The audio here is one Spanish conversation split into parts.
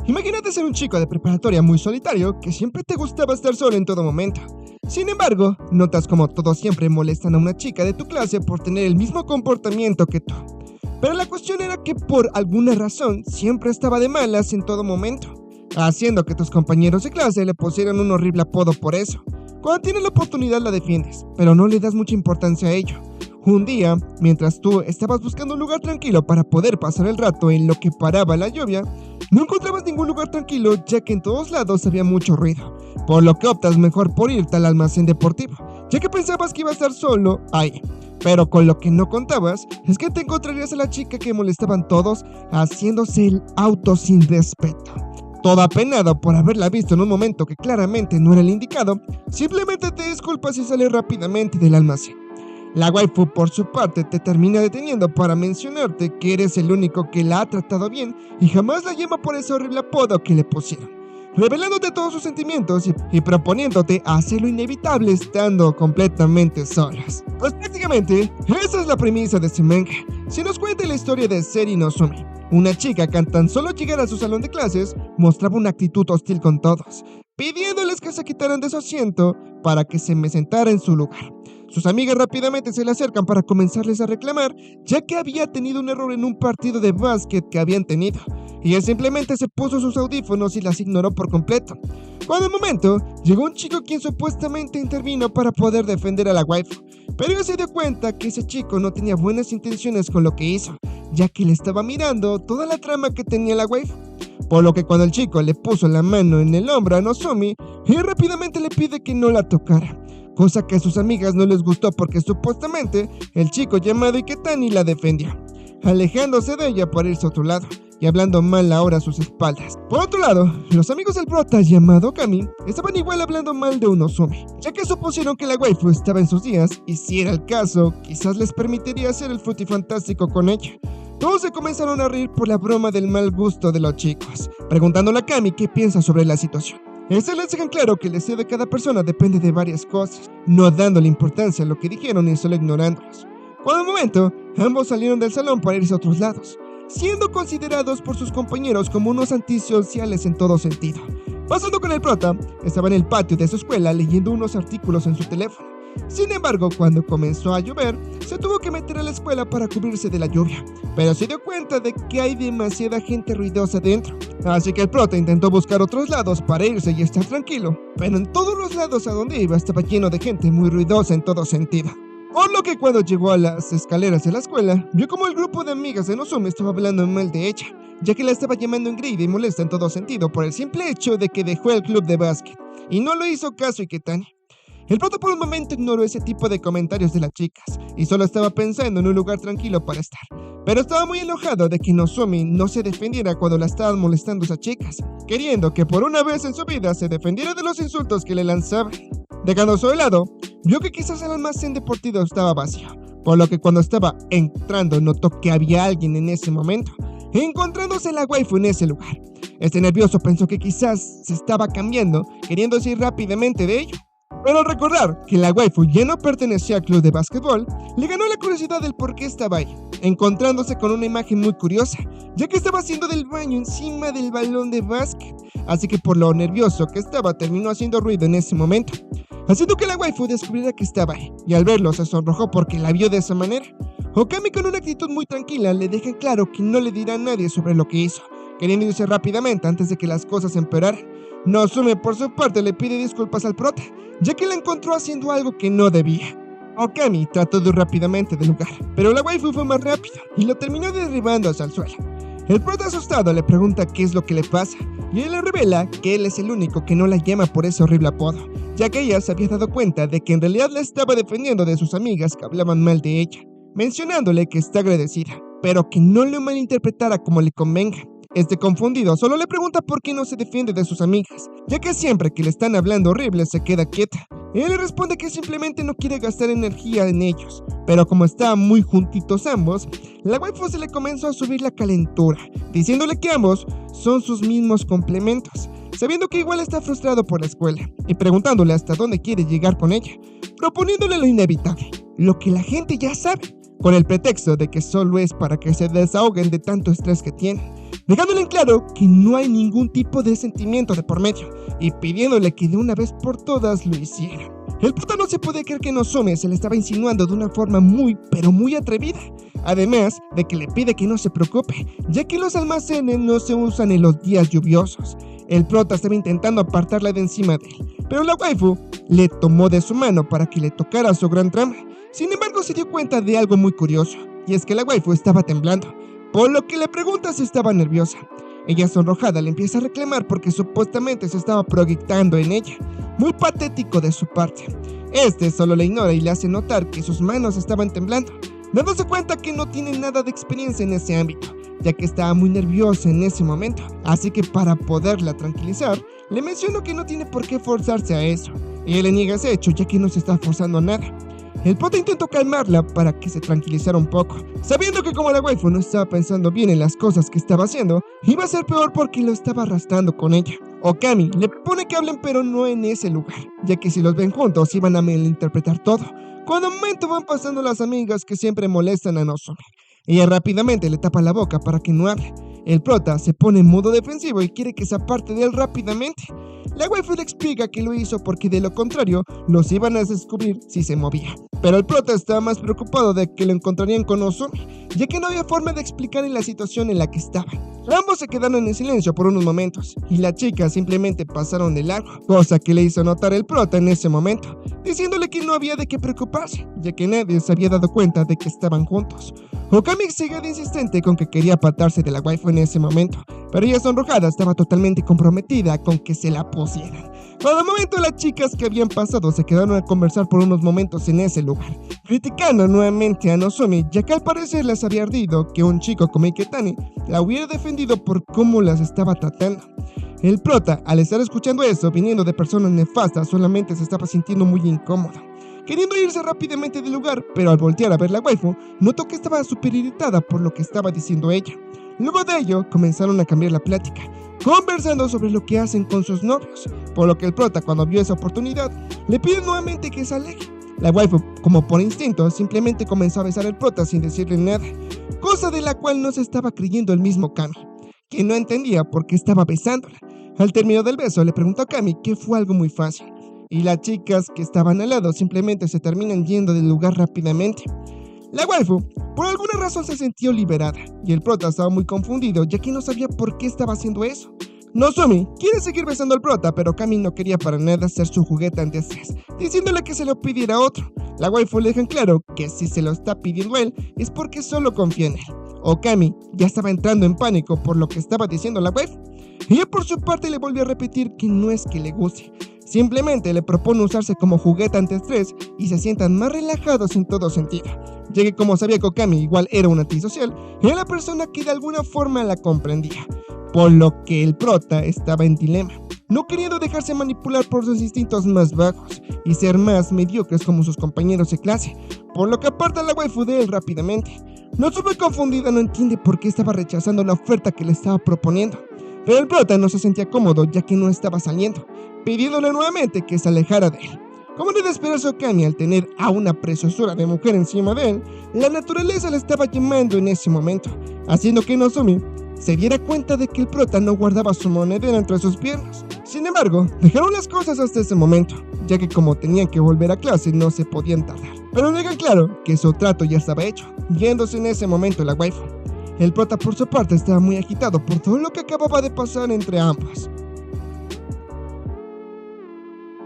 Imagínate ser un chico de preparatoria muy solitario que siempre te gustaba estar solo en todo momento. Sin embargo, notas como todos siempre molestan a una chica de tu clase por tener el mismo comportamiento que tú. Pero la cuestión era que por alguna razón siempre estaba de malas en todo momento, haciendo que tus compañeros de clase le pusieran un horrible apodo por eso. Cuando tienes la oportunidad la defiendes, pero no le das mucha importancia a ello. Un día, mientras tú estabas buscando un lugar tranquilo para poder pasar el rato en lo que paraba la lluvia, no encontrabas ningún lugar tranquilo ya que en todos lados había mucho ruido, por lo que optas mejor por irte al almacén deportivo, ya que pensabas que iba a estar solo ahí. Pero con lo que no contabas es que te encontrarías a la chica que molestaban todos haciéndose el auto sin respeto. Todo apenado por haberla visto en un momento que claramente no era el indicado, simplemente te disculpas y sales rápidamente del almacén. La waifu por su parte te termina deteniendo para mencionarte que eres el único que la ha tratado bien y jamás la llama por ese horrible apodo que le pusieron, revelándote todos sus sentimientos y proponiéndote hacer lo inevitable estando completamente solas. Pues prácticamente, esa es la premisa de este manga. Se nos cuenta la historia de Seri Nozomi, una chica que tan solo llegar a su salón de clases mostraba una actitud hostil con todos, pidiéndoles que se quitaran de su asiento para que se me sentara en su lugar. Sus amigas rápidamente se le acercan para comenzarles a reclamar, ya que había tenido un error en un partido de básquet que habían tenido, y él simplemente se puso sus audífonos y las ignoró por completo. Cuando al momento, llegó un chico quien supuestamente intervino para poder defender a la waifu, pero ella se dio cuenta que ese chico no tenía buenas intenciones con lo que hizo, ya que le estaba mirando toda la trama que tenía la waifu. Por lo que cuando el chico le puso la mano en el hombro a Nozomi, ella rápidamente le pide que no la tocara, cosa que a sus amigas no les gustó porque supuestamente el chico llamado Iketani la defendió, alejándose de ella para irse a otro lado y hablando mal ahora a sus espaldas. Por otro lado, los amigos del prota llamado Kami estaban igual hablando mal de Nozomi, ya que supusieron que la waifu estaba en sus días y si era el caso, quizás les permitiría hacer el frutifantástico con ella. Todos se comenzaron a reír por la broma del mal gusto de los chicos, preguntándole a Kami qué piensa sobre la situación. Estos les dejan claro que el deseo de cada persona depende de varias cosas, no dándole importancia a lo que dijeron y solo ignorándolos. Por un momento, ambos salieron del salón para irse a otros lados, siendo considerados por sus compañeros como unos antisociales en todo sentido. Pasando con el prota, estaba en el patio de su escuela leyendo unos artículos en su teléfono. Sin embargo, cuando comenzó a llover, se tuvo que meter a la escuela para cubrirse de la lluvia, pero se dio cuenta de que hay demasiada gente ruidosa dentro, así que el prota intentó buscar otros lados para irse y estar tranquilo, pero en todos los lados a donde iba estaba lleno de gente muy ruidosa en todo sentido. Por lo que cuando llegó a las escaleras de la escuela, vio como el grupo de amigas de Nozomi estaba hablando mal de ella, ya que la estaba llamando engreída y molesta en todo sentido por el simple hecho de que dejó el club de básquet, y no lo hizo caso Iketani. El prota por un momento ignoró ese tipo de comentarios de las chicas y solo estaba pensando en un lugar tranquilo para estar, pero estaba muy enojado de que Nozomi no se defendiera cuando la estaban molestando esas chicas, queriendo que por una vez en su vida se defendiera de los insultos que le lanzaban. Dejando su lado, vio que quizás el almacén deportivo estaba vacío, por lo que cuando estaba entrando notó que había alguien en ese momento, encontrándose la waifu en ese lugar. Este nervioso pensó que quizás se estaba cambiando, queriéndose ir rápidamente de ello. Pero al recordar que la waifu ya no pertenecía al club de básquetbol, le ganó la curiosidad del por qué estaba ahí, encontrándose con una imagen muy curiosa, ya que estaba haciendo del baño encima del balón de básquet, así que por lo nervioso que estaba terminó haciendo ruido en ese momento, haciendo que la waifu descubriera que estaba ahí, y al verlo se sonrojó porque la vio de esa manera. Okami con una actitud muy tranquila le deja claro que no le dirá a nadie sobre lo que hizo, queriendo irse rápidamente antes de que las cosas empeoraran. Nozomi por su parte le pide disculpas al prota, ya que la encontró haciendo algo que no debía. Okami trató de ir rápidamente del lugar, pero la waifu fue más rápido y lo terminó derribando hacia el suelo. El prota asustado le pregunta qué es lo que le pasa, y él le revela que él es el único que no la llama por ese horrible apodo, ya que ella se había dado cuenta de que en realidad la estaba defendiendo de sus amigas que hablaban mal de ella, mencionándole que está agradecida, pero que no lo malinterpretara como le convenga. Este confundido solo le pregunta por qué no se defiende de sus amigas, ya que siempre que le están hablando horrible se queda quieta. Él le responde que simplemente no quiere gastar energía en ellos, pero como estaban muy juntitos ambos, la waifu se le comenzó a subir la calentura, diciéndole que ambos son sus mismos complementos, sabiendo que igual está frustrado por la escuela, y preguntándole hasta dónde quiere llegar con ella, proponiéndole lo inevitable, lo que la gente ya sabe, con el pretexto de que solo es para que se desahoguen de tanto estrés que tienen, dejándole en claro que no hay ningún tipo de sentimiento de por medio y pidiéndole que de una vez por todas lo hiciera. El prota no se podía creer que Nozomi se le estaba insinuando de una forma muy, pero muy atrevida, además de que le pide que no se preocupe, ya que los almacenes no se usan en los días lluviosos. El prota estaba intentando apartarla de encima de él, pero la waifu le tomó de su mano para que le tocara su gran trama. Sin embargo, se dio cuenta de algo muy curioso, y es que la waifu estaba temblando, por lo que le pregunta si estaba nerviosa. Ella, sonrojada, le empieza a reclamar porque supuestamente se estaba proyectando en ella. Muy patético de su parte. Este solo le ignora y le hace notar que sus manos estaban temblando, dándose cuenta que no tiene nada de experiencia en ese ámbito, ya que estaba muy nerviosa en ese momento. Así que para poderla tranquilizar, le mencionó que no tiene por qué forzarse a eso. Ella le niega ese hecho, ya que no se está forzando a nada. El prota intentó calmarla para que se tranquilizara un poco, sabiendo que como la waifu no estaba pensando bien en las cosas que estaba haciendo, iba a ser peor porque lo estaba arrastrando con ella. Okami le propone que hablen, pero no en ese lugar, ya que si los ven juntos iban a malinterpretar todo. Cuando un momento van pasando las amigas que siempre molestan a Nozomi. Ella rápidamente le tapa la boca para que no hable. El prota se pone en modo defensivo y quiere que se aparte de él rápidamente. La waifu le explica que lo hizo porque de lo contrario los iban a descubrir si se movía. Pero el prota estaba más preocupado de que lo encontrarían con Nozomi, ya que no había forma de explicar en la situación en la que estaban. Ambos se quedaron en silencio por unos momentos y las chicas simplemente pasaron de largo, cosa que le hizo notar el prota en ese momento, diciéndole que no había de qué preocuparse, ya que nadie se había dado cuenta de que estaban juntos. Okami sigue de insistente con que quería apartarse de la waifu en ese momento, pero ella, sonrojada, estaba totalmente comprometida con que se la pusieran. Por el momento, las chicas que habían pasado se quedaron a conversar por unos momentos en ese lugar, criticando nuevamente a Nozomi, ya que al parecer les había ardido que un chico como Iketani la hubiera defendido por cómo las estaba tratando. El prota, al estar escuchando eso, viniendo de personas nefastas, solamente se estaba sintiendo muy incómodo, queriendo irse rápidamente del lugar, pero al voltear a ver la waifu, notó que estaba súper irritada por lo que estaba diciendo ella. Luego de ello, comenzaron a cambiar la plática, conversando sobre lo que hacen con sus novios, por lo que el prota, cuando vio esa oportunidad, le pide nuevamente que se aleje. La waifu, como por instinto, simplemente comenzó a besar al prota sin decirle nada, cosa de la cual no se estaba creyendo el mismo Kami, que no entendía por qué estaba besándola. Al término del beso, le preguntó a Kami que fue algo muy fácil, y las chicas que estaban al lado simplemente se terminan yendo del lugar rápidamente. La waifu, por alguna razón, se sintió liberada, y el prota estaba muy confundido, ya que no sabía por qué estaba haciendo eso. Nozomi quiere seguir besando al prota, pero Kami no quería para nada ser su juguete antiestrés, diciéndole que se lo pidiera a otro. La waifu le deja en claro que si se lo está pidiendo él, es porque solo confía en él. Okami ya estaba entrando en pánico por lo que estaba diciendo la waifu. Ella, por su parte, le volvió a repetir que no es que le guste, simplemente le propone usarse como juguete antiestrés y se sientan más relajados en todo sentido, ya que como sabía que Okami igual era un antisocial, era la persona que de alguna forma la comprendía, por lo que el prota estaba en dilema, no queriendo dejarse manipular por sus instintos más bajos y ser más mediocres como sus compañeros de clase, por lo que aparta a la waifu de él rápidamente. Nozomi, confundida, no entiende por qué estaba rechazando la oferta que le estaba proponiendo, pero el prota no se sentía cómodo ya que no estaba saliendo, pidiéndole nuevamente que se alejara de él. Como no de esperarse, Okami, al tener a una preciosura de mujer encima de él, la naturaleza le estaba llamando en ese momento, haciendo que Nozomi se diera cuenta de que el prota no guardaba su monedera entre sus piernas. Sin embargo, dejaron las cosas hasta ese momento, ya que como tenían que volver a clase no se podían tardar. Pero dejan claro que su trato ya estaba hecho, yéndose en ese momento la waifu. El prota, por su parte, estaba muy agitado por todo lo que acababa de pasar entre ambos.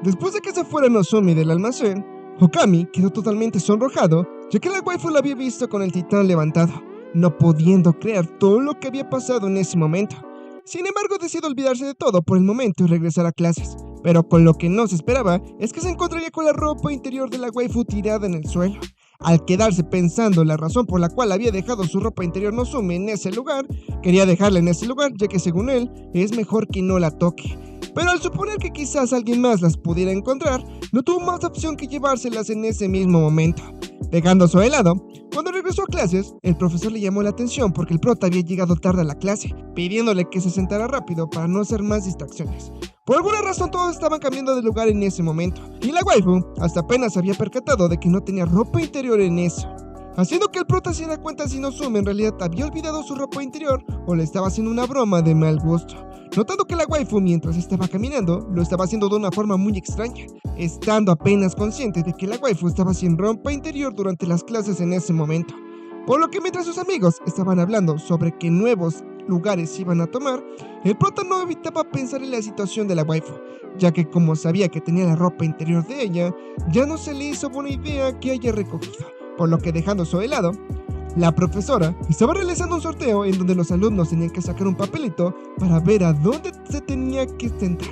Después de que se fuera Nozomi del almacén, Okami quedó totalmente sonrojado, ya que la waifu lo había visto con el titán levantado, no pudiendo creer todo lo que había pasado en ese momento. Sin embargo, decidió olvidarse de todo por el momento y regresar a clases, pero con lo que no se esperaba es que se encontraría con la ropa interior de la waifu tirada en el suelo. Al quedarse pensando la razón por la cual había dejado su ropa interior Nozomi en ese lugar, quería dejarla en ese lugar ya que según él es mejor que no la toque. Pero al suponer que quizás alguien más las pudiera encontrar, no tuvo más opción que llevárselas en ese mismo momento. Dejando su helado, cuando regresó a clases, el profesor le llamó la atención porque el prota había llegado tarde a la clase, pidiéndole que se sentara rápido para no hacer más distracciones. Por alguna razón todos estaban cambiando de lugar en ese momento, y la waifu hasta apenas había percatado de que no tenía ropa interior en eso. haciendo que el prota se diera cuenta si Nozomi en realidad había olvidado su ropa interior o le estaba haciendo una broma de mal gusto. Notando que la waifu, mientras estaba caminando, lo estaba haciendo de una forma muy extraña, estando apenas consciente de que la waifu estaba sin ropa interior durante las clases en ese momento. Por lo que mientras sus amigos estaban hablando sobre qué nuevos lugares iban a tomar, el prota no evitaba pensar en la situación de la waifu, ya que como sabía que tenía la ropa interior de ella, ya no se le hizo buena idea que haya recogido, por lo que dejando eso de lado, la profesora estaba realizando un sorteo en donde los alumnos tenían que sacar un papelito para ver a dónde se tenía que sentar.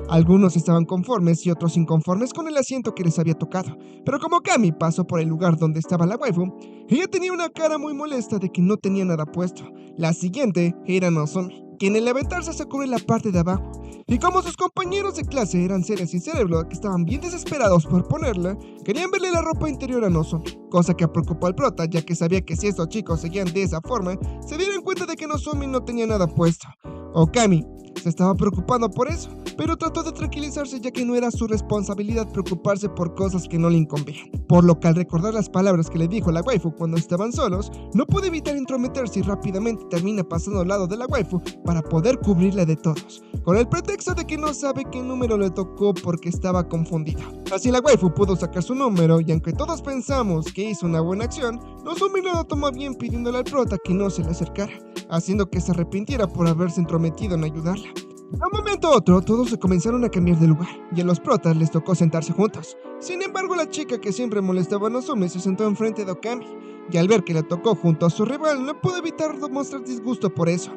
Algunos estaban conformes y otros inconformes con el asiento que les había tocado, pero como Kami pasó por el lugar donde estaba la waifu, ella tenía una cara muy molesta de que no tenía nada puesto. La siguiente era Nozomi, quien al levantarse se cubre la parte de abajo, y como sus compañeros de clase eran seres sin cerebro que estaban bien desesperados por ponerla, querían verle la ropa interior a Nozomi, cosa que preocupó al prota, ya que sabía que si estos chicos seguían de esa forma, se dieran cuenta de que Nozomi no tenía nada puesto. Okami se estaba preocupando por eso, pero trató de tranquilizarse ya que no era su responsabilidad preocuparse por cosas que no le incumbían. Por lo que al recordar las palabras que le dijo la waifu cuando estaban solos, no pudo evitar intrometerse y rápidamente termina pasando al lado de la waifu para poder cubrirla de todos, con el pretexto de que no sabe qué número le tocó porque estaba confundida. Así la waifu pudo sacar su número y aunque todos pensamos que hizo una buena acción, Nozomi no lo tomó bien pidiéndole al prota que no se le acercara, haciendo que se arrepintiera por haberse entrometido en ayudarla. De un momento a otro, todos se comenzaron a cambiar de lugar, y a los protas les tocó sentarse juntos. Sin embargo, la chica que siempre molestaba a Nozomi se sentó enfrente de Okami, y al ver que le tocó junto a su rival, no pudo evitar mostrar disgusto por eso.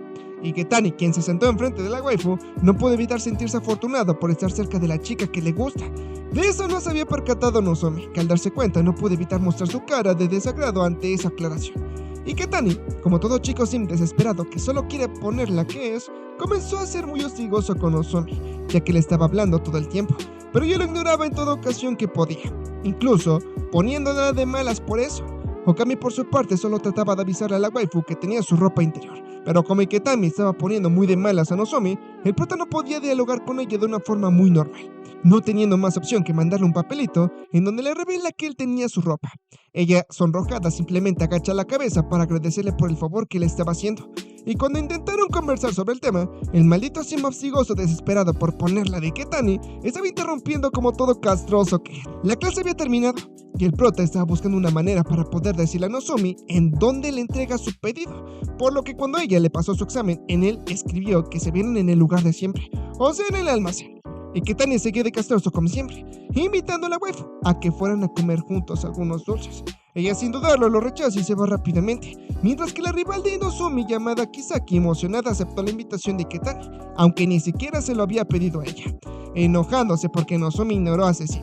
Y Ketani, quien se sentó enfrente de la waifu, no pudo evitar sentirse afortunado por estar cerca de la chica que le gusta. De eso no se había percatado Nozomi, que al darse cuenta no pudo evitar mostrar su cara de desagrado ante esa aclaración. Y Ketani, como todo chico sim desesperado que solo quiere poner la que es, comenzó a ser muy hostigoso con Nozomi, ya que le estaba hablando todo el tiempo, pero yo lo ignoraba en toda ocasión que podía, incluso poniéndola de malas por eso. Okami por su parte solo trataba de avisarle a la waifu que tenía su ropa interior, pero como Iketami estaba poniendo muy de malas a Nozomi, el prota no podía dialogar con ella de una forma muy normal, no teniendo más opción que mandarle un papelito en donde le revela que él tenía su ropa. Ella, sonrojada, simplemente agacha la cabeza para agradecerle por el favor que le estaba haciendo. Y cuando intentaron conversar sobre el tema, el maldito sim hostigoso desesperado por ponerla de Ketani estaba interrumpiendo como todo castroso que era. La clase había terminado y el prota estaba buscando una manera para poder decirle a Nozomi en dónde le entrega su pedido, por lo que cuando ella le pasó su examen, en él escribió que se vieran en el lugar de siempre, o sea en el almacén. Y Ketani seguía de castroso como siempre, invitando a la waifu a que fueran a comer juntos algunos dulces. Ella sin dudarlo lo rechaza y se va rápidamente, mientras que la rival de Nozomi llamada Kisaki emocionada aceptó la invitación de Ketani, aunque ni siquiera se lo había pedido a ella, enojándose porque Nozomi ignoró a ese sim.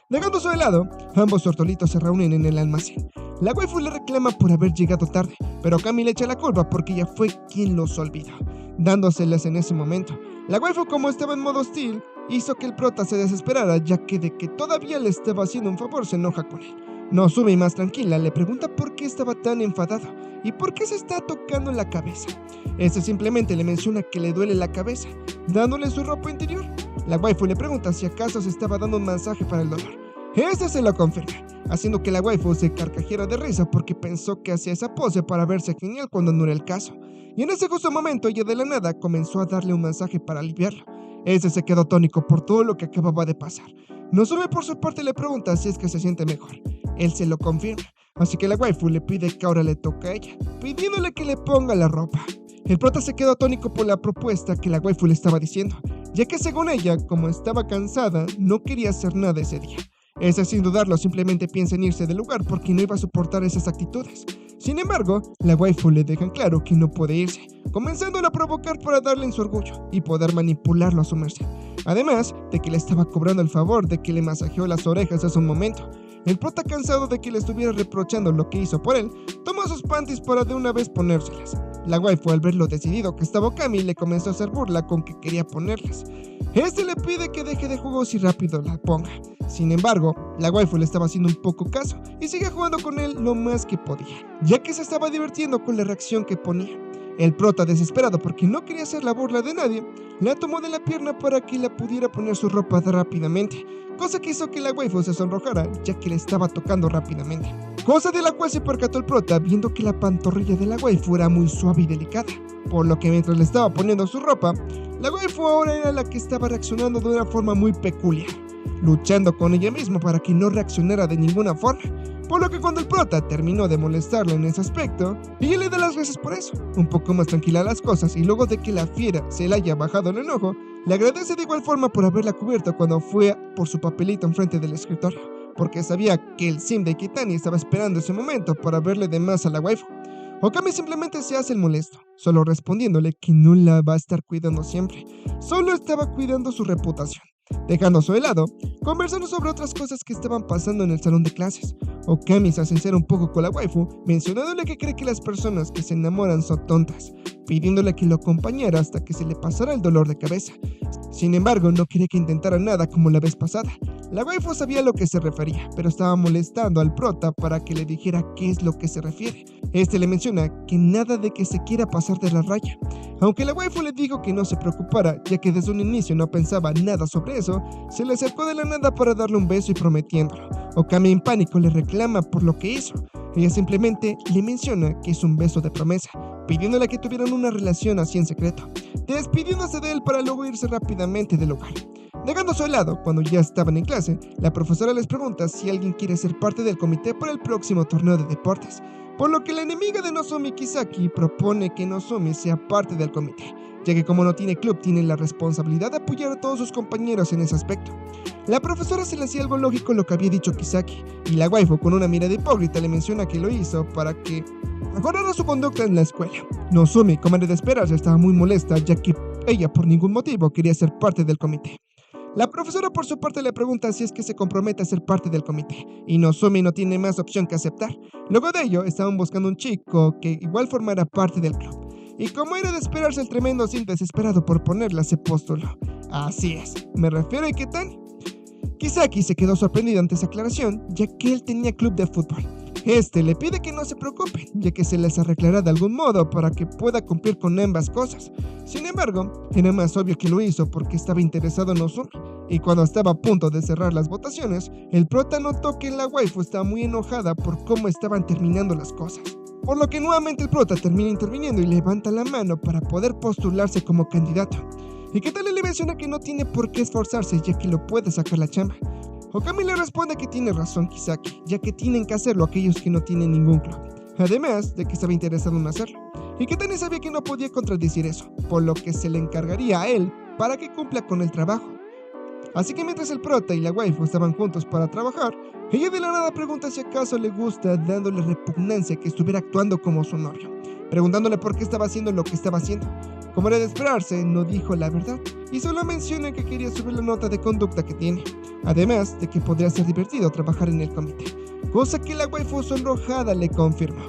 Dejándose de lado, ambos tortolitos se reúnen en el almacén. La waifu le reclama por haber llegado tarde, pero Kami le echa la culpa porque ella fue quien los olvidó, dándoselas en ese momento. La waifu, como estaba en modo hostil, hizo que el prota se desesperara, ya que de que todavía le estaba haciendo un favor se enoja con él. Nozomi, más tranquila, le pregunta por qué estaba tan enfadado y por qué se está tocando la cabeza. Este simplemente le menciona que le duele la cabeza, dándole su ropa interior. La waifu le pregunta si acaso se estaba dando un masaje para el dolor. Este se lo confirma, haciendo que la waifu se carcajera de risa porque pensó que hacía esa pose para verse genial cuando no era el caso. Y en ese justo momento ella de la nada comenzó a darle un masaje para aliviarlo. Ese se quedó atónico por todo lo que acababa de pasar. Nozomi por su parte le pregunta si es que se siente mejor. Él se lo confirma, así que la waifu le pide que ahora le toque a ella, pidiéndole que le ponga la ropa. El prota se quedó atónico por la propuesta que la waifu le estaba diciendo, ya que según ella, como estaba cansada, no quería hacer nada ese día. Ese sin dudarlo simplemente piensa en irse del lugar porque no iba a soportar esas actitudes. Sin embargo, la waifu le deja en claro que no puede irse, comenzándola a provocar para darle en su orgullo y poder manipularlo a su merced. Además de que le estaba cobrando el favor de que le masajeó las orejas hace un momento. El prota, cansado de que le estuviera reprochando lo que hizo por él, tomó sus panties para de una vez ponérselas. La waifu, al ver lo decidido que estaba Okami, le comenzó a hacer burla con que quería ponerlas. Este le pide que deje de juegos y rápido la ponga. Sin embargo, la waifu le estaba haciendo un poco caso y sigue jugando con él lo más que podía, ya que se estaba divirtiendo con la reacción que ponía. El prota, desesperado porque no quería hacer la burla de nadie, la tomó de la pierna para que la pudiera poner su ropa rápidamente, cosa que hizo que la waifu se sonrojara ya que le estaba tocando rápidamente. cosa de la cual se percató el prota viendo que la pantorrilla de la waifu era muy suave y delicada, por lo que mientras le estaba poniendo su ropa, la waifu ahora era la que estaba reaccionando de una forma muy peculiar, luchando con ella misma para que no reaccionara de ninguna forma, por lo que cuando el prota terminó de molestarla en ese aspecto, ella le da las gracias por eso, un poco más tranquila las cosas, y luego de que la fiera se le haya bajado el enojo, le agradece de igual forma por haberla cubierto cuando fue por su papelito enfrente del escritorio, porque sabía que el sim de Kitani estaba esperando ese momento para verle de más a la waifu. Okami simplemente se hace el molesto, solo respondiéndole que no la va a estar cuidando siempre, solo estaba cuidando su reputación. Dejando a su lado, conversando sobre otras cosas que estaban pasando en el salón de clases. Okami se sincera un poco con la waifu, mencionándole que cree que las personas que se enamoran son tontas, pidiéndole que lo acompañara hasta que se le pasara el dolor de cabeza. Sin embargo, no quería que intentara nada como la vez pasada. La waifu sabía a lo que se refería, pero estaba molestando al prota para que le dijera qué es lo que se refiere. Este le menciona que nada de que se quiera pasar de la raya. Aunque la waifu le dijo que no se preocupara, ya que desde un inicio no pensaba nada sobre eso, se le acercó de la nada para darle un beso y prometiéndolo. Okami en pánico le reclama por lo que hizo. Ella simplemente le menciona que es un beso de promesa, pidiéndole que tuvieran una relación así en secreto, despidiéndose de él para luego irse rápidamente del lugar. Dejando a su lado, cuando ya estaban en clase, la profesora les pregunta si alguien quiere ser parte del comité para el próximo torneo de deportes, por lo que la enemiga de Nozomi, Kisaki, propone que Nozomi sea parte del comité, ya que como no tiene club, tiene la responsabilidad de apoyar a todos sus compañeros en ese aspecto. La profesora se le hacía algo lógico lo que había dicho Kisaki, y la waifu con una mirada hipócrita le menciona que lo hizo para que mejorara su conducta en la escuela. Nozomi, como era de esperarse, estaba muy molesta, ya que ella por ningún motivo quería ser parte del comité. La profesora por su parte le pregunta si es que se compromete a ser parte del comité, y Nozomi no tiene más opción que aceptar. Luego de ello, estaban buscando un chico que igual formara parte del club, y como era de esperarse, el tremendo Sim desesperado por ponerla se postuló. Así es, me refiero a Iketani. Kisaki se quedó sorprendido ante esa aclaración, ya que él tenía club de fútbol. Este le pide que no se preocupen, ya que se les arreglará de algún modo para que pueda cumplir con ambas cosas. Sin embargo, era más obvio que lo hizo porque estaba interesado en Nozomi, y cuando estaba a punto de cerrar las votaciones, el prota notó que la waifu estaba muy enojada por cómo estaban terminando las cosas. Por lo que nuevamente el prota termina interviniendo y levanta la mano para poder postularse como candidato. Y Kitani le menciona que no tiene por qué esforzarse, ya que lo puede sacar la chamba. Okami le responde que tiene razón Kisaki, ya que tienen que hacerlo aquellos que no tienen ningún club, además de que estaba interesado en hacerlo. Y Kitani sabía que no podía contradecir eso, por lo que se le encargaría a él para que cumpla con el trabajo. Así que mientras el prota y la waifu estaban juntos para trabajar, ella de la nada pregunta si acaso le gusta, dándole repugnancia que estuviera actuando como su novio, preguntándole por qué estaba haciendo lo que estaba haciendo. Como era de esperarse, no dijo la verdad, y solo menciona que quería subir la nota de conducta que tiene, además de que podría ser divertido trabajar en el comité, cosa que la waifu sonrojada le confirmó.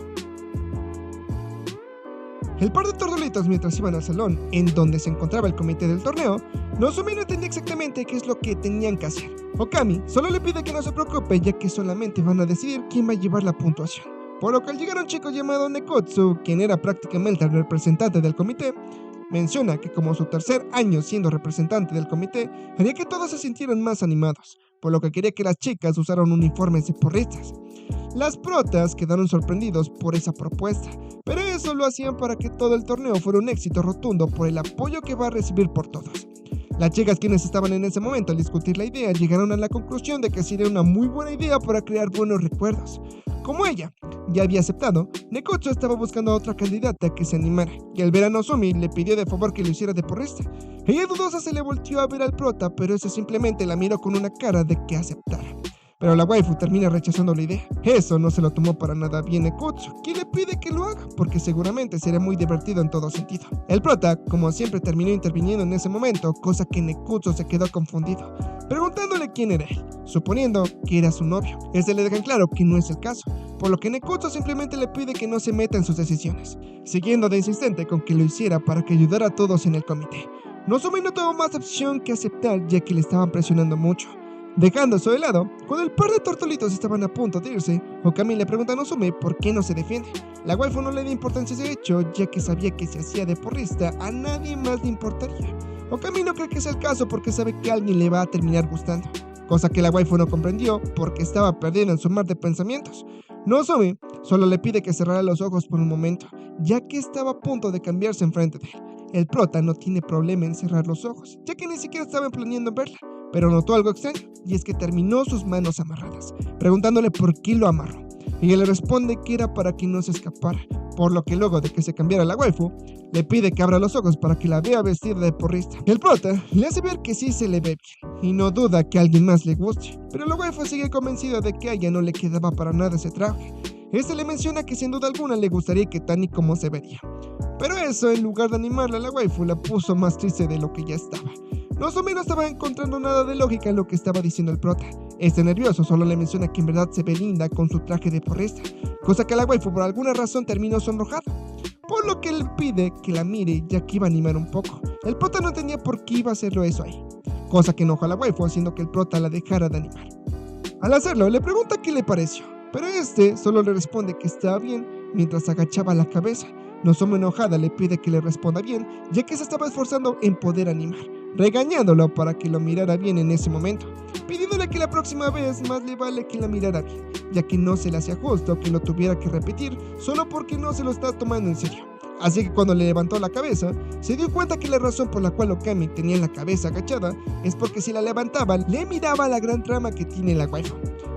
El par de tortolitos, mientras iban al salón en donde se encontraba el comité del torneo, Nozomi no entendía exactamente qué es lo que tenían que hacer. Okami solo le pide que no se preocupe, ya que solamente van a decidir quién va a llevar la puntuación. Por lo que al llegar un chico llamado Nekotsu, quien era prácticamente el representante del comité, menciona que como su tercer año siendo representante del comité, haría que todos se sintieran más animados, por lo que quería que las chicas usaran uniformes de porristas. Las protas quedaron sorprendidos por esa propuesta, pero eso lo hacían para que todo el torneo fuera un éxito rotundo por el apoyo que va a recibir por todos. Las chicas quienes estaban en ese momento al discutir la idea llegaron a la conclusión de que sería una muy buena idea para crear buenos recuerdos. Como ella ya había aceptado, Nekotsu estaba buscando a otra candidata que se animara, y al ver a Nozomi le pidió de favor que lo hiciera de porrista. Ella dudosa se le volteó a ver al prota, pero ese simplemente la miró con una cara de que aceptara. Pero la waifu termina rechazando la idea. Eso no se lo tomó para nada bien Nekotsu, quien le pide que lo haga, porque seguramente sería muy divertido en todo sentido. El prota, como siempre, terminó interviniendo en ese momento, cosa que Nekotsu se quedó confundido, preguntándole quién era él, suponiendo que era su novio. Este le deja en claro que no es el caso, por lo que Nekotsu simplemente le pide que no se meta en sus decisiones, siguiendo de insistente con que lo hiciera para que ayudara a todos en el comité. Nozomi no tuvo más opción que aceptar, ya que le estaban presionando mucho. Dejando eso de lado, cuando el par de tortolitos estaban a punto de irse, Okami le pregunta a Nozomi por qué no se defiende. La waifu no le da importancia a ese hecho, ya que sabía que si hacía de porrista, a nadie más le importaría. Okami no cree que sea el caso porque sabe que a alguien le va a terminar gustando, cosa que la waifu no comprendió porque estaba perdida en su mar de pensamientos. Nozomi solo le pide que cerrara los ojos por un momento, ya que estaba a punto de cambiarse enfrente de él. El prota no tiene problema en cerrar los ojos, ya que ni siquiera estaban planeando verla, pero notó algo extraño, y es que terminó sus manos amarradas, preguntándole por qué lo amarró. Y él le responde que era para que no se escapara, por lo que luego de que se cambiara la waifu, le pide que abra los ojos para que la vea vestida de porrista. El prota le hace ver que sí se le ve bien, y no duda que a alguien más le guste, pero la waifu sigue convencida de que a ella no le quedaba para nada ese traje. Este le menciona que sin duda alguna le gustaría que Tani como se vería. Pero eso, en lugar de animarla, la waifu la puso más triste de lo que ya estaba. Nozomi no estaba encontrando nada de lógica en lo que estaba diciendo el prota. Este nervioso solo le menciona que en verdad se ve linda con su traje de porrista, cosa que la waifu por alguna razón terminó sonrojada, por lo que él pide que la mire ya que iba a animar un poco. El prota no entendía por qué iba a hacerlo eso ahí, cosa que enoja a la waifu haciendo que el prota la dejara de animar. Al hacerlo, le pregunta qué le pareció, pero este solo le responde que estaba bien mientras agachaba la cabeza. Nozomi enojada le pide que le responda bien, ya que se estaba esforzando en poder animar, regañándolo para que lo mirara bien en ese momento, pidiéndole que la próxima vez más le vale que la mirara bien, ya que no se le hacía justo que lo tuviera que repetir solo porque no se lo está tomando en serio. Así que cuando le levantó la cabeza, se dio cuenta que la razón por la cual Okami tenía la cabeza agachada es porque si la levantaba, le miraba la gran trama que tiene la waifu.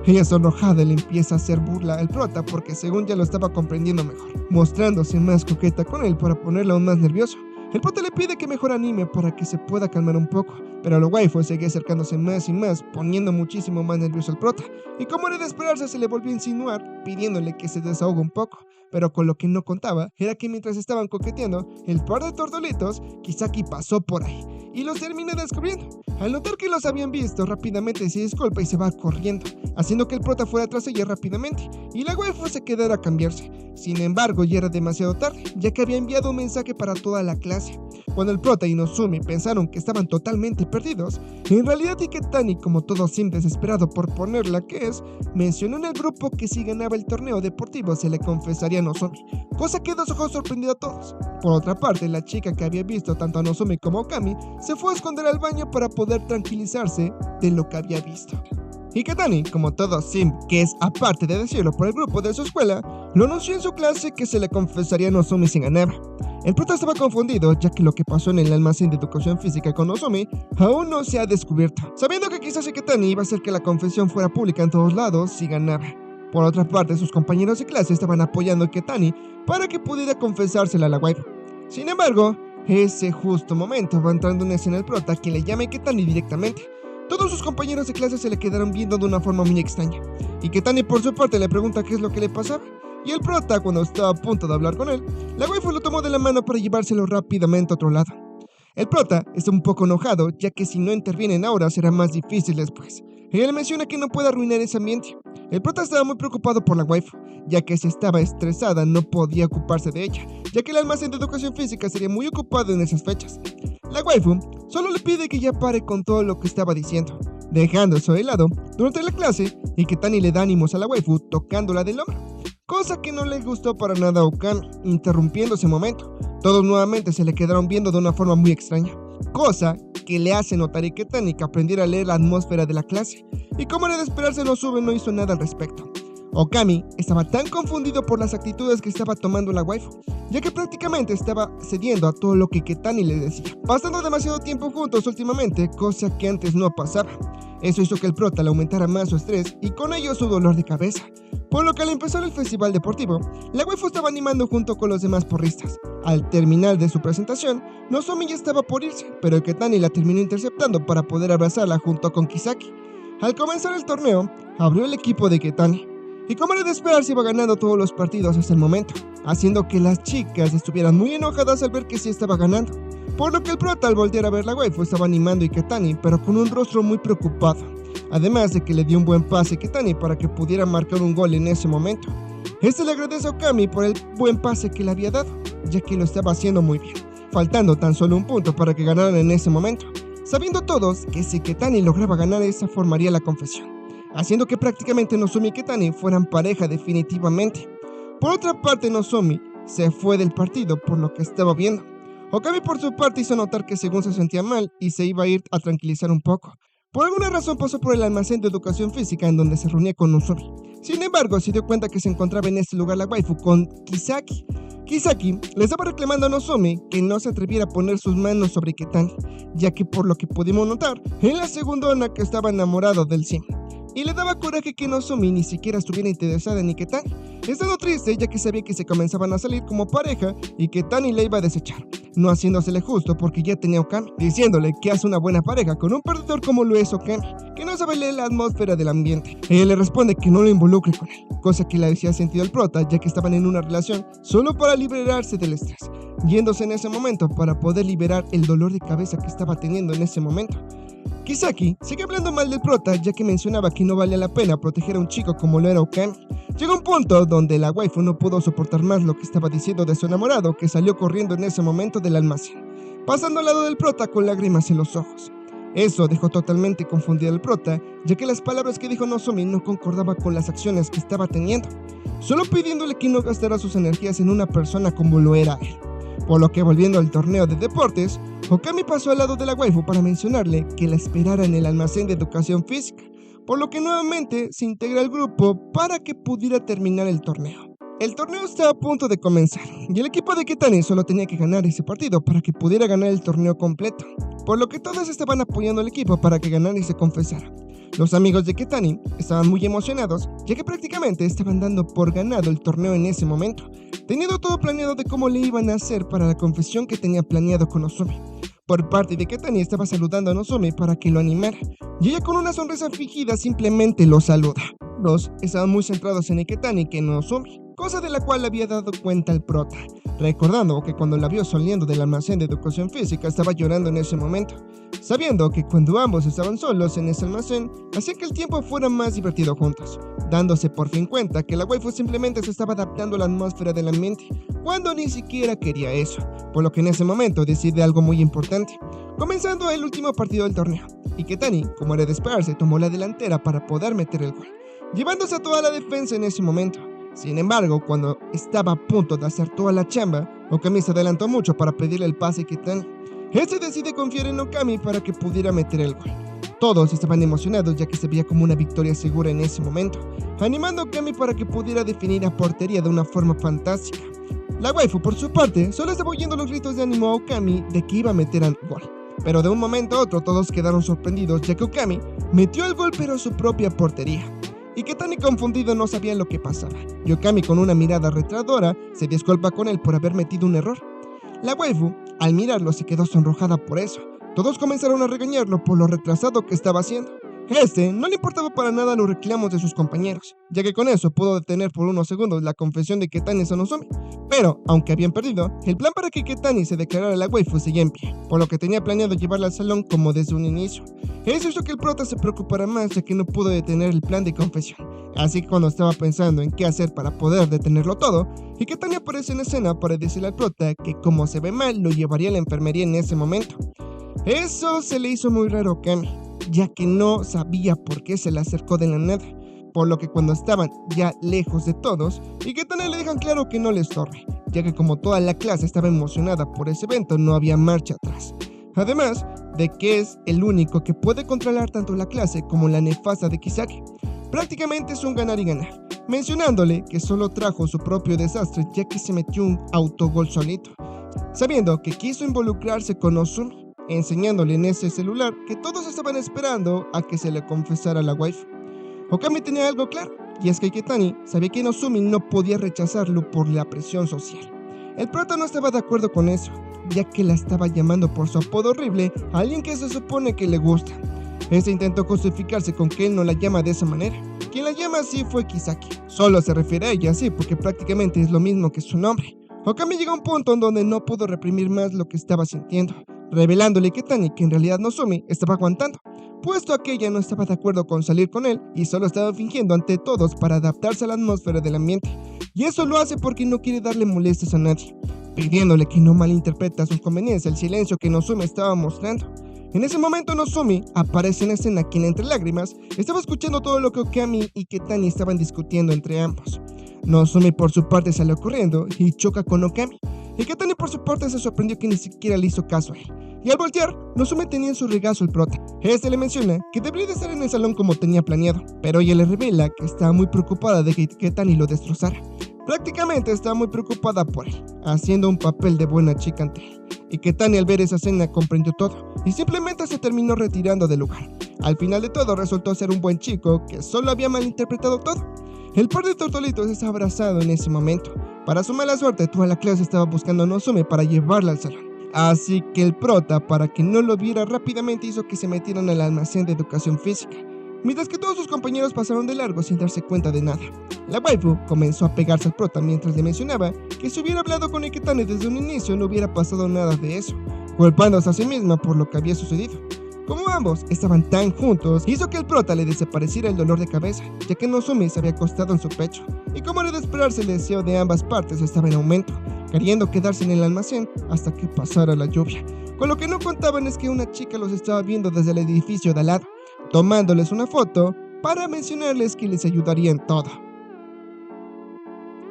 Ella sonrojada le empieza a hacer burla al prota porque según ya lo estaba comprendiendo mejor, mostrándose más coqueta con él para ponerlo aún más nervioso. El prota le pide que mejor anime para que se pueda calmar un poco, pero la waifu seguía acercándose más y más, poniendo muchísimo más nervioso al prota, y como era de esperarse se le volvió a insinuar, pidiéndole que se desahogue un poco, pero con lo que no contaba era que mientras estaban coqueteando, el par de tordolitos, Kisaki pasó por ahí, y los termina descubriendo. Al notar que los habían visto, rápidamente se disculpa y se va corriendo, haciendo que el prota fuera tras ella rápidamente, y la waifu se quedara a cambiarse. Sin embargo, ya era demasiado tarde, ya que había enviado un mensaje para toda la clase. Cuando el prota y Nozomi pensaron que estaban totalmente perdidos, en realidad Iketani, como todo sim desesperado por ponerla que es, mencionó en el grupo que si ganaba el torneo deportivo se le confesaría a Nozomi, cosa que dejó sorprendido a todos. Por otra parte, la chica que había visto tanto a Nozomi como a Okami se fue a esconder al baño para poder tranquilizarse de lo que había visto. Iketani, como todo sim que es aparte de decirlo por el grupo de su escuela, lo anunció en su clase que se le confesaría a Nozomi si ganaba. El prota estaba confundido, ya que lo que pasó en el almacén de educación física con Nozomi aún no se ha descubierto, sabiendo que quizás Iketani iba a hacer que la confesión fuera pública en todos lados si ganaba. Por otra parte, sus compañeros de clase estaban apoyando a Iketani para que pudiera confesársela a la waifu. Sin embargo, ese justo momento va entrando en escena el prota, quien le llama a Iketani directamente. Todos sus compañeros de clase se le quedaron viendo de una forma muy extraña. Iketani por su parte le pregunta qué es lo que le pasaba. Y el prota, cuando estaba a punto de hablar con él, la waifu lo tomó de la mano para llevárselo rápidamente a otro lado. El prota está un poco enojado, ya que si no intervienen ahora será más difícil después. Ella le menciona que no puede arruinar ese ambiente. El prota estaba muy preocupado por la waifu, ya que si estaba estresada no podía ocuparse de ella, ya que el almacén de educación física sería muy ocupado en esas fechas. La waifu solo le pide que ya pare con todo lo que estaba diciendo, dejando eso de lado durante la clase, y que Tani le da ánimos a la waifu tocándola del hombro, cosa que no le gustó para nada a Okami, interrumpiendo ese momento. Todos nuevamente se le quedaron viendo de una forma muy extraña, cosa que le hace notar a Iketani que aprendiera a leer la atmósfera de la clase, y como era de esperarse Nozomi no hizo nada al respecto. Okami estaba tan confundido por las actitudes que estaba tomando la waifu, ya que prácticamente estaba cediendo a todo lo que Iketani le decía, pasando demasiado tiempo juntos últimamente, cosa que antes no pasaba. Eso hizo que el prota le aumentara más su estrés y con ello su dolor de cabeza, por lo que al empezar el festival deportivo, la waifu estaba animando junto con los demás porristas. Al terminar de su presentación, Nozomi ya estaba por irse, pero Iketani la terminó interceptando para poder abrazarla junto con Kisaki. Al comenzar el torneo, abrió el equipo de Iketani, y como era de esperarse iba ganando todos los partidos hasta el momento, haciendo que las chicas estuvieran muy enojadas al ver que sí estaba ganando, por lo que el prota al voltear a ver la waifu estaba animando a Iketani, pero con un rostro muy preocupado, además de que le dio un buen pase a Iketani para que pudiera marcar un gol en ese momento. Este le agradece a Okami por el buen pase que le había dado, ya que lo estaba haciendo muy bien, faltando tan solo un punto para que ganaran en ese momento, sabiendo todos que si Iketani lograba ganar esa formaría la confesión, haciendo que prácticamente Nozomi y Iketani fueran pareja definitivamente. Por otra parte, Nozomi se fue del partido por lo que estaba viendo. Okami por su parte hizo notar que según se sentía mal y se iba a ir a tranquilizar un poco. Por alguna razón pasó por el almacén de educación física en donde se reunía con Nozomi, Sin embargo, se dio cuenta que se encontraba en este lugar la waifu con Kisaki. Kisaki le estaba reclamando a Nozomi que no se atreviera a poner sus manos sobre Ketani, ya que por lo que pudimos notar, en la segundona que estaba enamorado del sim. Y le daba coraje que Nozomi ni siquiera estuviera interesada en Ketani, estando triste ya que sabía que se comenzaban a salir como pareja y que Ketani le iba a desechar, no haciéndosele justo porque ya tenía Okami, diciéndole que hace una buena pareja con un perdedor como lo es Okami, que no sabe leer la atmósfera del ambiente. Ella le responde que no lo involucre con él, cosa que le hacía sentido al prota ya que estaban en una relación solo para liberarse del estrés, yéndose en ese momento para poder liberar el dolor de cabeza que estaba teniendo en ese momento. Kisaki sigue hablando mal del prota ya que mencionaba que no valía la pena proteger a un chico como lo era Okami. Llegó un punto donde la waifu no pudo soportar más lo que estaba diciendo de su enamorado, que salió corriendo en ese momento del almacén, pasando al lado del prota con lágrimas en los ojos. Eso dejó totalmente confundido al prota, ya que las palabras que dijo Nozomi no concordaban con las acciones que estaba teniendo, solo pidiéndole que no gastara sus energías en una persona como lo era él. Por lo que, volviendo al torneo de deportes, Okami pasó al lado de la waifu para mencionarle que la esperara en el almacén de educación física, por lo que nuevamente se integra al grupo para que pudiera terminar el torneo. El torneo estaba a punto de comenzar y el equipo de Ketani solo tenía que ganar ese partido para que pudiera ganar el torneo completo, por lo que todos estaban apoyando al equipo para que ganara y se confesara. Los amigos de Ketani estaban muy emocionados, ya que prácticamente estaban dando por ganado el torneo en ese momento, teniendo todo planeado de cómo le iban a hacer para la confesión que tenía planeado con Nozomi. Por parte de Ketani estaba saludando a Nozomi para que lo animara, y ella con una sonrisa fingida simplemente lo saluda. Los estaban muy centrados en Ketani que en Nozomi, cosa de la cual le había dado cuenta el prota, recordando que cuando la vio saliendo del almacén de educación física estaba llorando en ese momento, sabiendo que cuando ambos estaban solos en ese almacén, hacía que el tiempo fuera más divertido juntos, dándose por fin cuenta que la waifu simplemente se estaba adaptando a la atmósfera del ambiente, cuando ni siquiera quería eso, por lo que en ese momento decide algo muy importante, comenzando el último partido del torneo, y Ketani, como era de esperarse, tomó la delantera para poder meter el gol, llevándose a toda la defensa en ese momento. Sin embargo, cuando estaba a punto de hacer toda la chamba, Okami se adelantó mucho para pedirle el pase a Ketani. Este decide confiar en Okami para que pudiera meter el gol. Todos estaban emocionados ya que se veía como una victoria segura en ese momento, animando a Okami para que pudiera definir a portería de una forma fantástica. La waifu, por su parte, solo estaba oyendo los gritos de ánimo a Okami de que iba a meter el gol. Pero de un momento a otro todos quedaron sorprendidos ya que Okami metió el gol pero a su propia portería. Y Ketani confundido no sabía lo que pasaba, y Okami con una mirada retadora se disculpa con él por haber metido un error. La waifu, al mirarlo, se quedó sonrojada por eso. Todos comenzaron a regañarlo por lo retrasado que estaba haciendo. No le importaba para nada los reclamos de sus compañeros, ya que con eso pudo detener por unos segundos la confesión de Ketani a Nozomi. Pero, aunque habían perdido, el plan para que Ketani se declarara a la waifu seguía en pie, por lo que tenía planeado llevarla al salón como desde un inicio. Eso hizo que el prota se preocupara más ya que no pudo detener el plan de confesión. Así que cuando estaba pensando en qué hacer para poder detenerlo todo, y Ketani aparece en escena para decirle al prota que como se ve mal lo llevaría a la enfermería en ese momento. Eso se le hizo muy raro a Okami, ya que no sabía por qué se le acercó de la nada, por lo que cuando estaban ya lejos de todos, y Ketani le dejan claro que no le estorbe, ya que como toda la clase estaba emocionada por ese evento no había marcha atrás. Además de que es el único que puede controlar tanto la clase como la nefasta de Kisaki. Prácticamente es un ganar y ganar, mencionándole que solo trajo su propio desastre ya que se metió un autogol solito, sabiendo que quiso involucrarse con Nozomi, enseñándole en ese celular que todos estaban esperando a que se le confesara a la waifu. Okami tenía algo claro, y es que Ketani sabía que Nozomi no podía rechazarlo por la presión social. El prota no estaba de acuerdo con eso, ya que la estaba llamando por su apodo horrible a alguien que se supone que le gusta. Este intentó justificarse con que él no la llama de esa manera. Quien la llama así fue Kisaki. Solo se refiere a ella así porque prácticamente es lo mismo que su nombre. Okami llegó a un punto en donde no pudo reprimir más lo que estaba sintiendo, revelándole a Ketani que en realidad Nozomi estaba aguantando, puesto a que ella no estaba de acuerdo con salir con él y solo estaba fingiendo ante todos para adaptarse a la atmósfera del ambiente. Y eso lo hace porque no quiere darle molestias a nadie, pidiéndole que no malinterprete a sus conveniencias el silencio que Nozomi estaba mostrando. En ese momento Nozomi aparece en escena quien entre lágrimas estaba escuchando todo lo que Okami y Ketani estaban discutiendo entre ambos. Nozomi por su parte salió corriendo y choca con Okami, y Ketani por su parte se sorprendió que ni siquiera le hizo caso a él, y al voltear, Nozomi tenía en su regazo el prota. Este le menciona que debería de estar en el salón como tenía planeado, pero ella le revela que estaba muy preocupada de que Tani lo destrozara. Prácticamente estaba muy preocupada por él, haciendo un papel de buena chica ante él, y que Tani al ver esa escena comprendió todo, y simplemente se terminó retirando del lugar. Al final de todo resultó ser un buen chico que solo había malinterpretado todo. El par de tortolitos estaba abrazado en ese momento. Para su mala suerte, toda la clase estaba buscando a Nozomi para llevarla al salón. Así que el prota, para que no lo viera rápidamente, hizo que se metieran al almacén de educación física, mientras que todos sus compañeros pasaron de largo sin darse cuenta de nada. La waifu comenzó a pegarse al prota mientras le mencionaba que si hubiera hablado con Iketane desde un inicio no hubiera pasado nada de eso, culpándose a sí misma por lo que había sucedido. Como ambos estaban tan juntos, hizo que el prota le desapareciera el dolor de cabeza, ya que Nozomi se había acostado en su pecho, y como era de esperarse, el deseo de ambas partes estaba en aumento, queriendo quedarse en el almacén hasta que pasara la lluvia. Con lo que no contaban es que una chica los estaba viendo desde el edificio de al lado, tomándoles una foto para mencionarles que les ayudaría en todo.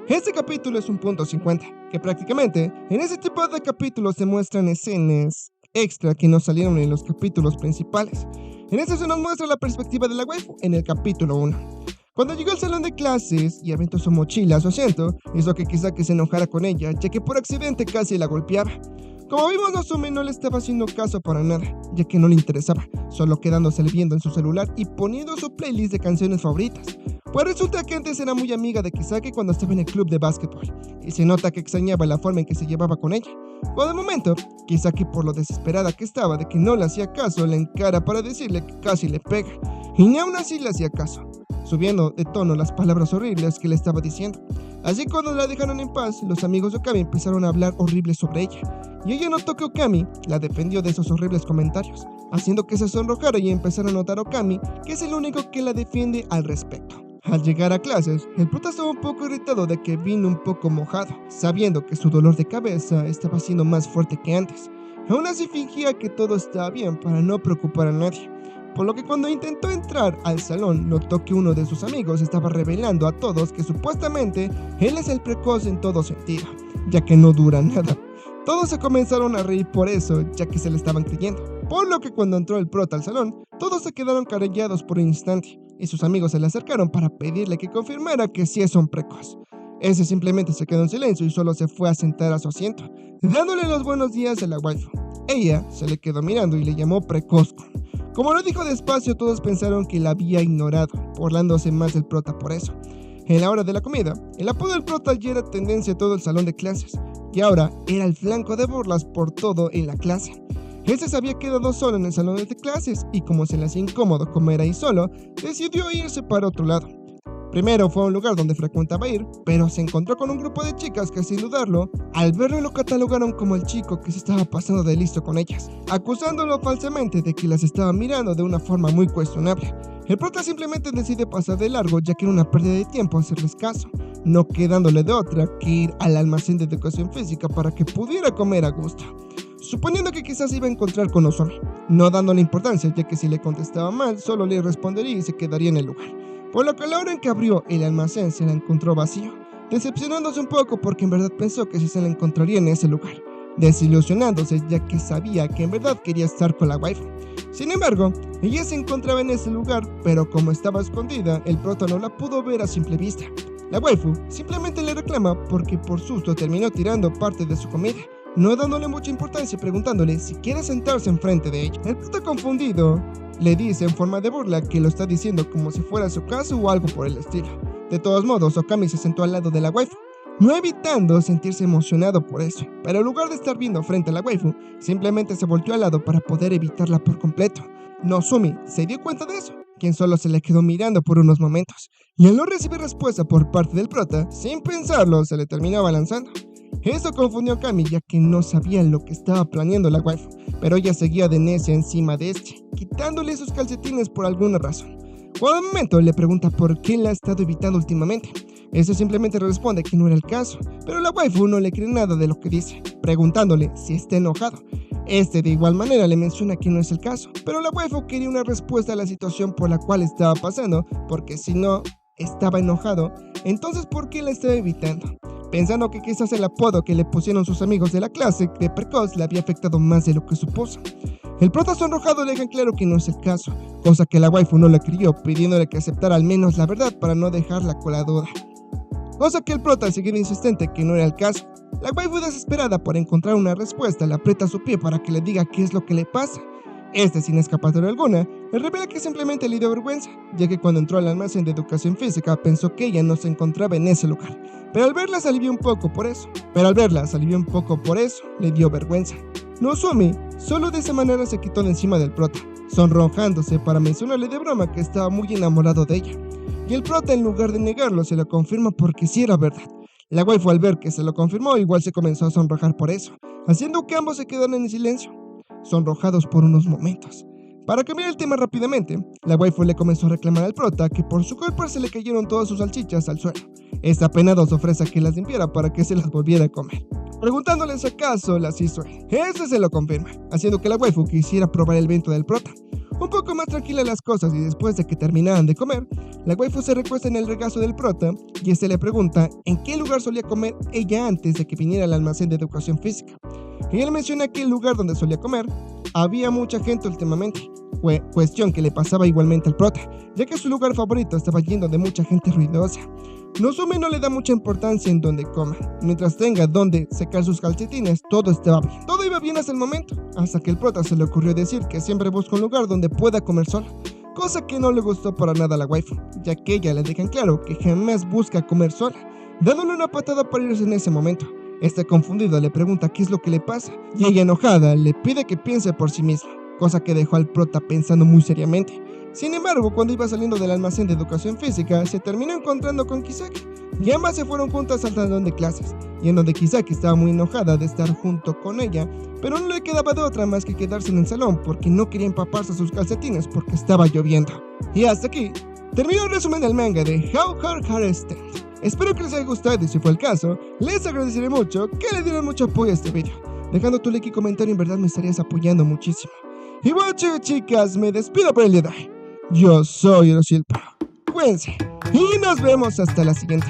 Este capítulo es un punto 50, que prácticamente en ese tipo de capítulos se muestran escenas extra que no salieron en los capítulos principales. En este se nos muestra la perspectiva de la waifu en el capítulo 1. Cuando llegó al salón de clases y aventó su mochila a su asiento, hizo que Kisaki se enojara con ella, ya que por accidente casi la golpeaba. Como vimos, Nozomi no le estaba haciendo caso para nada, ya que no le interesaba, solo quedándosele viendo en su celular y poniendo su playlist de canciones favoritas. Pues resulta que antes era muy amiga de Kisaki cuando estaba en el club de básquetbol, y se nota que extrañaba la forma en que se llevaba con ella. Por el momento, Kisaki, por lo desesperada que estaba de que no le hacía caso, le encara para decirle que casi le pega, y ni aún así le hacía caso, subiendo de tono las palabras horribles que le estaba diciendo. Así cuando la dejaron en paz, los amigos de Okami empezaron a hablar horribles sobre ella, y ella notó que Okami la defendió de esos horribles comentarios, haciendo que se sonrojara y empezara a notar a Okami que es el único que la defiende al respecto. Al llegar a clases, el prota estaba un poco irritado de que vino un poco mojado, sabiendo que su dolor de cabeza estaba siendo más fuerte que antes. Aún así fingía que todo estaba bien para no preocupar a nadie, por lo que cuando intentó entrar al salón notó que uno de sus amigos estaba revelando a todos que supuestamente él es el precoz en todo sentido, ya que no dura nada. Todos se comenzaron a reír por eso, ya que se le estaban creyendo, por lo que cuando entró el prota al salón, todos se quedaron carallados por un instante, y sus amigos se le acercaron para pedirle que confirmara que sí es un precoz. Ese simplemente se quedó en silencio y solo se fue a sentar a su asiento, dándole los buenos días a la waifu. Ella se le quedó mirando y le llamó precoz. Como lo dijo despacio, todos pensaron que la había ignorado, burlándose más del prota por eso. En la hora de la comida, el apodo del prota ya era tendencia a todo el salón de clases, y ahora era el flanco de burlas por todo en la clase. Ese se había quedado solo en el salón de clases y como se le hacía incómodo comer ahí solo, decidió irse para otro lado. Primero fue a un lugar donde frecuentaba ir, pero se encontró con un grupo de chicas que sin dudarlo, al verlo lo catalogaron como el chico que se estaba pasando de listo con ellas, acusándolo falsamente de que las estaba mirando de una forma muy cuestionable. El prota simplemente decide pasar de largo ya que era una pérdida de tiempo hacerles caso, no quedándole de otra que ir al almacén de educación física para que pudiera comer a gusto, suponiendo que quizás iba a encontrar con Nozomi, no dándole importancia ya que si le contestaba mal solo le respondería y se quedaría en el lugar. Por lo que a la hora en que abrió el almacén se la encontró vacío, decepcionándose un poco porque en verdad pensó que sí se la encontraría en ese lugar, desilusionándose ya que sabía que en verdad quería estar con la waifu. Sin embargo, ella se encontraba en ese lugar, pero como estaba escondida, el prota no la pudo ver a simple vista. La waifu simplemente le reclama porque por susto terminó tirando parte de su comida, no dándole mucha importancia y preguntándole si quiere sentarse enfrente de ella. El prota confundido le dice en forma de burla que lo está diciendo como si fuera su caso o algo por el estilo. De todos modos, Okami se sentó al lado de la waifu, no evitando sentirse emocionado por eso, pero en lugar de estar viendo frente a la waifu, simplemente se volteó al lado para poder evitarla por completo. Nozomi se dio cuenta de eso, quien solo se le quedó mirando por unos momentos, y al no recibir respuesta por parte del prota, sin pensarlo se le terminó abalanzando. Eso confundió a Okami ya que no sabía lo que estaba planeando la waifu, pero ella seguía de necia encima de quitándole sus calcetines por alguna razón. Cuando al momento le pregunta por qué la ha estado evitando últimamente, ese simplemente responde que no era el caso, pero la waifu no le cree nada de lo que dice, preguntándole si está enojado. Este de igual manera le menciona que no es el caso, pero la waifu quería una respuesta a la situación por la cual estaba pasando, porque si no estaba enojado, entonces ¿por qué la estaba evitando? pensando que quizás el apodo que le pusieron sus amigos de la clase de precoz le había afectado más de lo que supuso. El prota sonrojado le deja claro que no es el caso, cosa que la waifu no le creyó, pidiéndole que aceptara al menos la verdad para no dejarla con la duda. Cosa que el prota seguía insistente que no era el caso. La waifu, desesperada por encontrar una respuesta, le aprieta su pie para que le diga qué es lo que le pasa. Sin escapatoria alguna, le revela que simplemente le dio vergüenza, ya que cuando entró al almacén de educación física pensó que ella no se encontraba en ese lugar, pero al verla se alivió un poco por eso, le dio vergüenza. Nozomi solo de esa manera se quitó de encima del prota, sonrojándose para mencionarle de broma que estaba muy enamorado de ella. Y el prota, en lugar de negarlo, se lo confirma porque sí era verdad. La waifu, al ver que se lo confirmó, igual se comenzó a sonrojar por eso, haciendo que ambos se quedaran en silencio, sonrojados por unos momentos. Para cambiar el tema rápidamente, la waifu le comenzó a reclamar al prota que por su culpa se le cayeron todas sus salchichas al suelo. Apenado se ofrece a que las limpiara para que se las volviera a comer, preguntándoles si acaso las hizo él. Se lo confirma, haciendo que la waifu quisiera probar el vento del prota. Un poco más tranquila las cosas, y después de que terminaran de comer, la waifu se recuesta en el regazo del prota y le pregunta en qué lugar solía comer ella antes de que viniera al almacén de educación física. Y él menciona que el lugar donde solía comer había mucha gente últimamente, cuestión que le pasaba igualmente al prota, ya que su lugar favorito estaba lleno de mucha gente ruidosa. Nozomi no le da mucha importancia en dónde coma, mientras tenga donde secar sus calcetines, todo estaba bien. Todo iba bien hasta el momento, hasta que el prota se le ocurrió decir que siempre busca un lugar donde pueda comer sola, cosa que no le gustó para nada a la waifu, ya que ella le deja en claro que jamás busca comer sola, dándole una patada para irse en ese momento. Confundido le pregunta qué es lo que le pasa, y ella, enojada, le pide que piense por sí misma, cosa que dejó al prota pensando muy seriamente. Sin embargo, cuando iba saliendo del almacén de educación física, se terminó encontrando con Kisaki, y ambas se fueron juntas al salón de clases, y en donde Kisaki estaba muy enojada de estar junto con ella, pero no le quedaba de otra más que quedarse en el salón porque no quería empaparse sus calcetines porque estaba lloviendo. Y hasta aquí terminó el resumen del manga de How Hard Hard Stand. Espero que les haya gustado, y si fue el caso, les agradeceré mucho que le dieran mucho apoyo a este video. Dejando tu like y comentario, en verdad me estarías apoyando muchísimo. Y bueno, chicas, me despido por el día de hoy. Yo soy Orochil Pro. Cuídense y nos vemos hasta la siguiente.